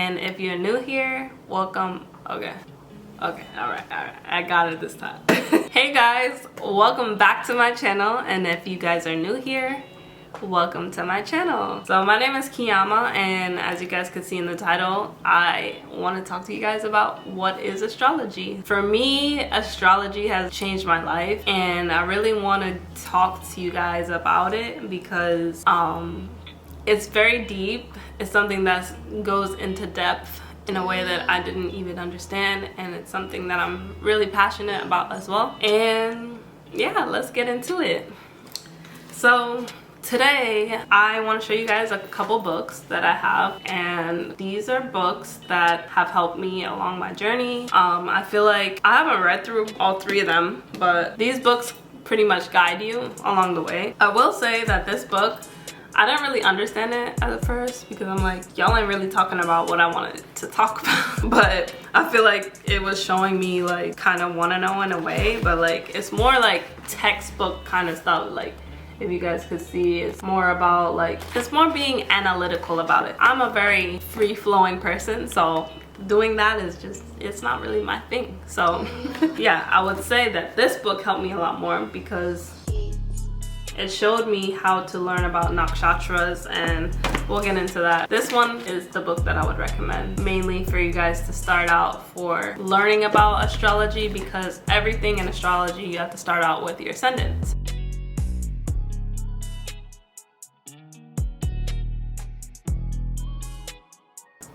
And if you're new here, welcome. Okay, all right, I got it this time. Hey guys, welcome back to my channel, and if you guys are new here, welcome to my channel. So my name is Chiamaa, and as you guys can see in the title, I want to talk to you guys about what is astrology. For me, astrology has changed my life, and I really want to talk to you guys about it because it's very deep. It's something that goes into depth in a way that I didn't even understand, and it's something that I'm really passionate about as well. And yeah, let's get into it. So today I want to show you guys a couple books that I have, and these are books that have helped me along my journey. I feel like I haven't read through all three of them, but these books pretty much guide you along the way. I will say that this book, I didn't really understand it at first because I'm like, y'all ain't really talking about what I wanted to talk about. But I feel like it was showing me like kind of want to know in a way, but like it's more like textbook kind of stuff. Like if you guys could see, it's more about like, it's more being analytical about it. I'm a very free-flowing person, so doing that is just, it's not really my thing. So yeah, I would say that this book helped me a lot more because it showed me how to learn about nakshatras, and we'll get into that. This one is the book that I would recommend, mainly for you guys to start out for learning about astrology, because everything in astrology, you have to start out with your ascendant.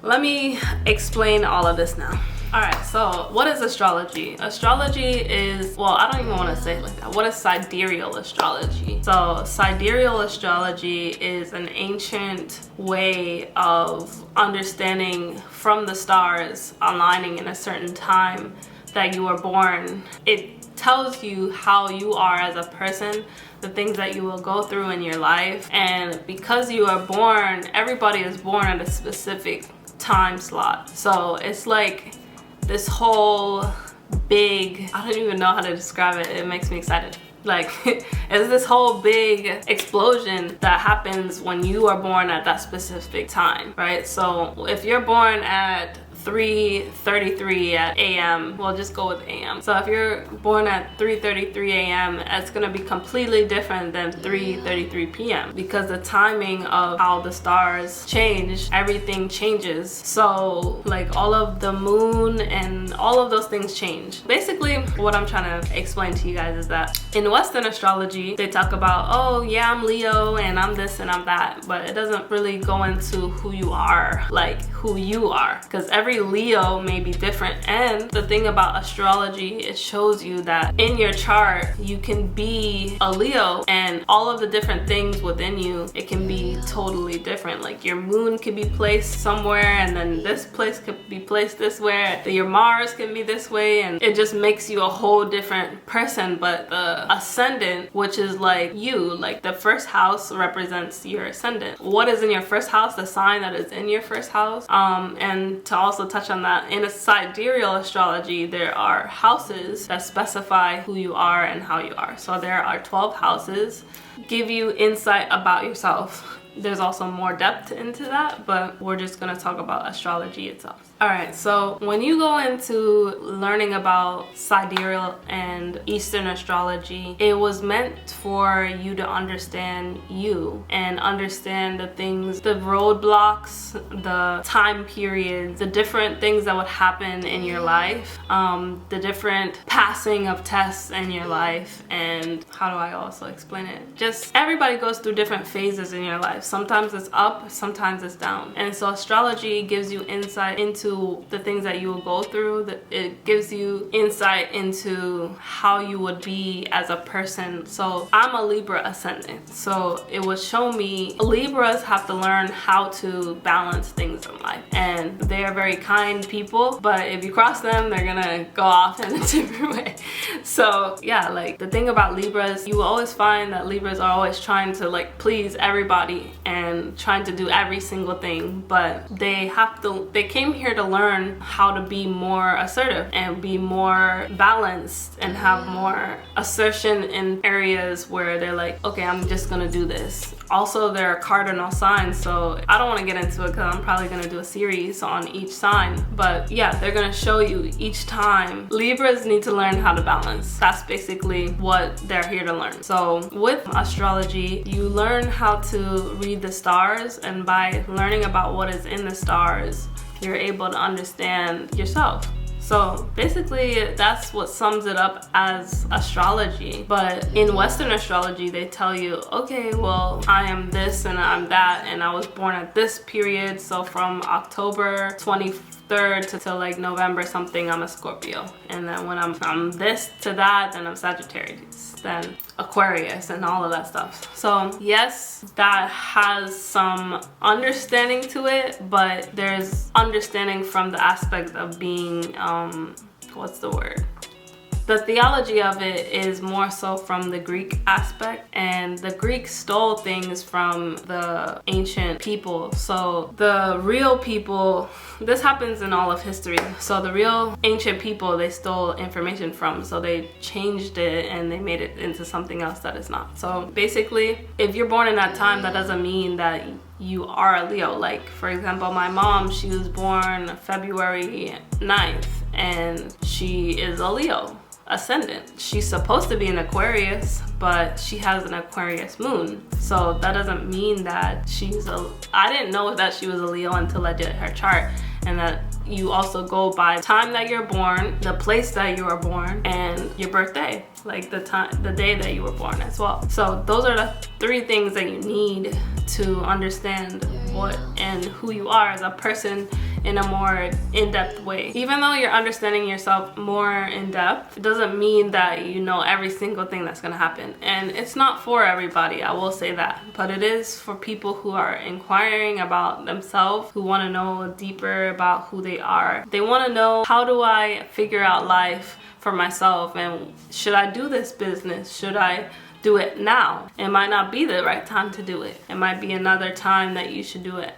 Let me explain all of this now. Alright, so what is astrology? Astrology is, well, I don't even want to say it like that. What is sidereal astrology? So sidereal astrology is an ancient way of understanding from the stars aligning in a certain time that you were born. It tells you how you are as a person, the things that you will go through in your life, and because you are born, everybody is born at a specific time slot. So it's like this whole big, I don't even know how to describe it, it makes me excited. Like it's this whole big explosion that happens when you are born at that specific time, right? So if you're born at 3:33 at a.m., we'll just go with a.m. So if you're born at 3:33 a.m., it's gonna be completely different than 3:33 p.m. because the timing of how the stars change, everything changes. So like all of the moon and all of those things change. Basically, what I'm trying to explain to you guys is that in Western astrology, they talk about, oh yeah, I'm Leo and I'm this and I'm that, but it doesn't really go into who you are, like who you are, because every Leo may be different. And the thing about astrology, it shows you that in your chart you can be a Leo, and all of the different things within you, it can be totally different. Like your moon could be placed somewhere, and then this place could be placed this way, your Mars can be this way, and it just makes you a whole different person. But the ascendant, which is like you, like the first house represents your ascendant. What is in your first house? The sign that is in your first house. And to also touch on that, in a sidereal astrology, there are houses that specify who you are and how you are. So there are 12 houses, give you insight about yourself. There's also more depth into that, but we're just gonna talk about astrology itself. Alright, so when you go into learning about sidereal and Eastern astrology, it was meant for you to understand you and understand the things, the roadblocks, the time periods, the different things that would happen in your life, the different passing of tests in your life, and how do I also explain it? Just everybody goes through different phases in your life. Sometimes it's up, sometimes it's down. And so astrology gives you insight into the things that you will go through. It gives you insight into how you would be as a person. So I'm a Libra ascendant, so it would show me Libras have to learn how to balance things in life, and they are very kind people, but if you cross them, they're gonna go off in a different way. So yeah, like the thing about Libras, you will always find that Libras are always trying to like please everybody and trying to do every single thing, but they came here to learn how to be more assertive and be more balanced and have more assertion in areas where they're like, okay, I'm just gonna do this. Also, there are cardinal signs, so I don't want to get into it because I'm probably going to do a series on each sign. But yeah, they're going to show you each time. Libras need to learn how to balance. That's basically what they're here to learn. So with astrology, you learn how to read the stars, and by learning about what is in the stars, you're able to understand yourself. So basically that's what sums it up as astrology. But in Western astrology, they tell you, okay, well, I am this and I'm that, and I was born at this period. So from October 23rd to like November something, I'm a Scorpio. And then when I'm this to that, then I'm Sagittarius, then Aquarius, and all of that stuff. So yes, that has some understanding to it, but there's understanding from the aspect of being, what's the word? The theology of it is more so from the Greek aspect, and the Greeks stole things from the ancient people. So the real people, this happens in all of history. So the real ancient people, they stole information from, so they changed it and they made it into something else that is not. So basically, if you're born in that time, that doesn't mean that you are a Leo. Like for example, my mom, she was born February 9th and she is a Leo ascendant. She's supposed to be an Aquarius, but she has an Aquarius moon. So that doesn't mean that I didn't know that she was a Leo until I did her chart. And that you also go by time that you're born, the place that you were born, and your birthday, like the day that you were born as well. So those are the 3 things that you need to understand what and who you are as a person in a more in-depth way. Even though you're understanding yourself more in depth, it doesn't mean that you know every single thing that's gonna happen. And it's not for everybody, I will say that. But it is for people who are inquiring about themselves, who wanna know deeper about who they are. They wanna know, how do I figure out life for myself? And should I do this business? Should I do it now? It might not be the right time to do it. It might be another time that you should do it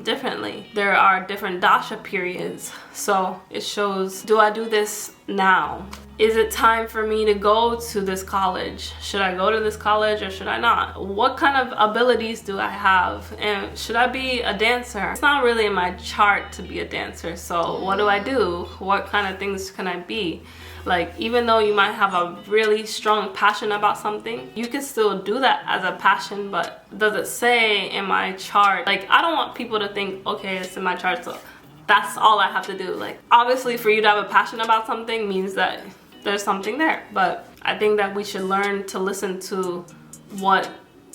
differently. There are different dasha periods, so it shows, do I do this now? Is it time for me to go to this college? Should I go to this college or should I not? What kind of abilities do I have? And should I be a dancer? It's not really in my chart to be a dancer, so what do I do? What kind of things can I be? Like, even though you might have a really strong passion about something, you can still do that as a passion, but does it say in my chart? Like, I don't want people to think, okay, it's in my chart, so that's all I have to do. Like, obviously for you to have a passion about something means that there's something there, but I think that we should learn to listen to what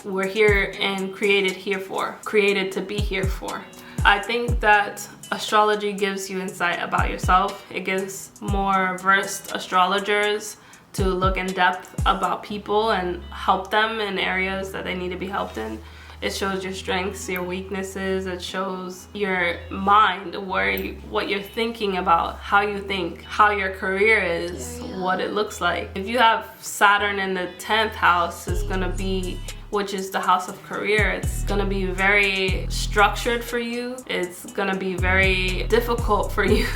we're here and created here for, created to be here for. I think that astrology gives you insight about yourself. It gives more versed astrologers to look in depth about people and help them in areas that they need to be helped in. It shows your strengths, your weaknesses. It shows your mind, what you're thinking about, how you think, how your career is, what it looks like. If you have Saturn in the 10th house, it's gonna be, which is the house of career, it's gonna be very structured for you. It's gonna be very difficult for you.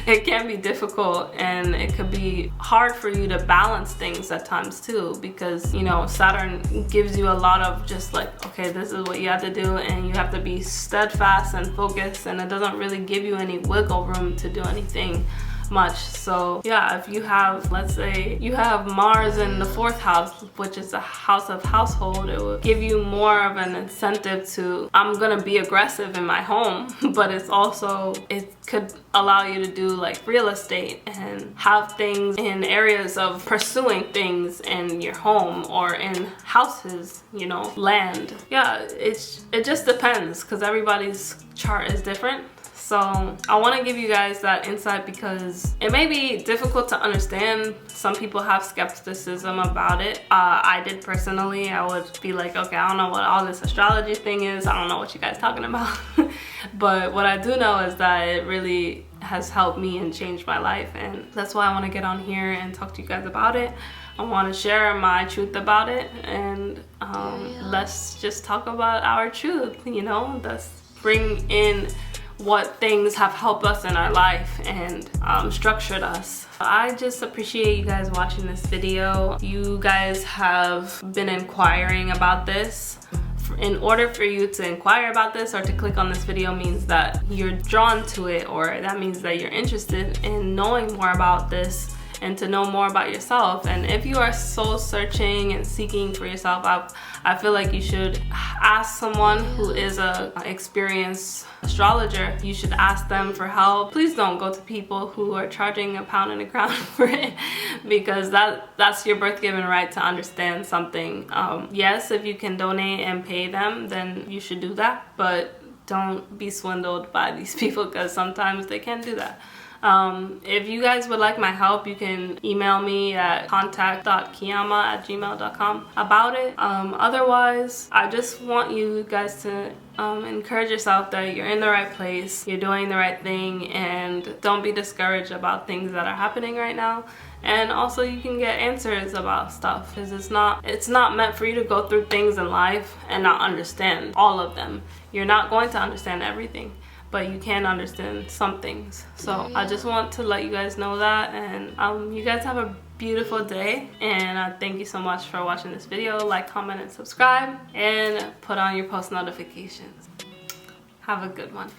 It can be difficult, and it could be hard for you to balance things at times too, because, you know, Saturn gives you a lot of just like, okay, this is what you have to do, and you have to be steadfast and focused, and it doesn't really give you any wiggle room to do anything much. So yeah, if you have, let's say you have Mars in the 4th house, which is the house of household, it will give you more of an incentive to, I'm gonna be aggressive in my home, but it's also, it could allow you to do like real estate and have things in areas of pursuing things in your home or in houses, you know, land. Yeah, it just depends, because everybody's chart is different. So I want to give you guys that insight because it may be difficult to understand. Some people have skepticism about it. I did personally. I would be like, okay, I don't know what all this astrology thing is. I don't know what you guys talking about. But what I do know is that it really has helped me and changed my life. And that's why I want to get on here and talk to you guys about it. I want to share my truth about it. And let's just talk about our truth, you know. Let's bring in what things have helped us in our life and structured us. I just appreciate you guys watching this video. You guys have been inquiring about this in order for you to inquire about this or to click on this video means that you're drawn to it, or that means that you're interested in knowing more about this and to know more about yourself. And if you are soul searching and seeking for yourself, I feel like you should ask someone who is a experienced astrologer. You should ask them for help. Please don't go to people who are charging £1 and £1 for it, because that's your birth-given right to understand something. Yes, if you can donate and pay them, then you should do that, but don't be swindled by these people, because sometimes they can do that. If you guys would like my help, you can email me at contact.chiamaa@gmail.com about it. Otherwise, I just want you guys to encourage yourself that you're in the right place, you're doing the right thing, and don't be discouraged about things that are happening right now. And also, you can get answers about stuff, because it's not meant for you to go through things in life and not understand all of them. You're not going to understand everything, but you can understand some things. So I just want to let you guys know that, and you guys have a beautiful day, and thank you so much for watching this video. Like, comment, and subscribe, and put on your post notifications. Have a good one.